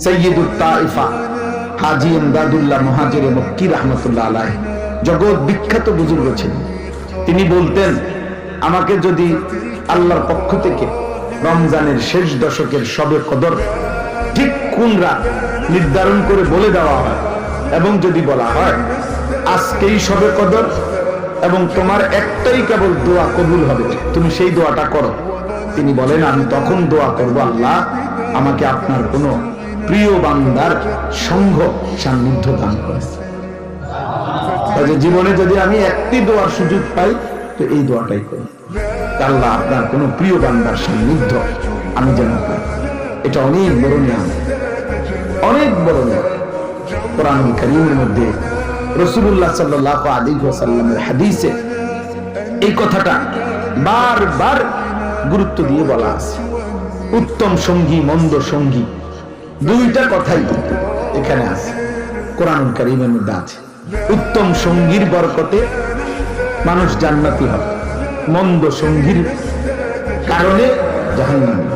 সাইয়্যিদুত তাইফা হাজী ইমদাদুল্লাহ মুহাজিরে মক্কি রাহমাতুল্লাহ আলাইহি জগৎ বিখ্যাত বুজুর্গ ছিলেন। তিনি বলতেন, আমাকে যদি আল্লাহর পক্ষ থেকে রমজানের শেষ দশকের শবে কদর ঠিক কোন রাত নির্ধারণ করে বলে দেওয়া হয় এবং যদি বলা হয় আজকেই শবে কদর এবং তোমার একটাই কেবল দোয়া কবুল হবে, তুমি সেই দোয়াটা করো, তিনি বলেন আমি তখন দোয়া করব, আল্লাহ আমাকে আপনার কোন প্রিয় বান্দার সঙ্গ সান্নিধ্য দান করে। জীবনে যদি আমি একটি দোয়ার সুযোগ পাই তো এই দোয়াটাই করি, আল্লাহ আপনার কোন প্রিয় বান্দার সান্নিধ্য আমি যেন পাই। এটা অনেক বড় নিয়ামত, অনেক বড় নিয়ামত। কোরআনুল কারীমের মধ্যে রাসূলুল্লাহ সাল্লাল্লাহু আলাইহি ওয়াসাল্লামের হাদিসে এই কথাটা বারবার গুরুত্ব দিয়ে বলা আছে। উত্তম সঙ্গী মন্দ সঙ্গী দুইটা কথাই এখানে আছে, কোরআনুল কারীমের মধ্যে আছে। উত্তম সঙ্গীর বরকতে মানুষ জান্নাতি হবে, মন্দ সঙ্গীর কারণে জাহান্নামী।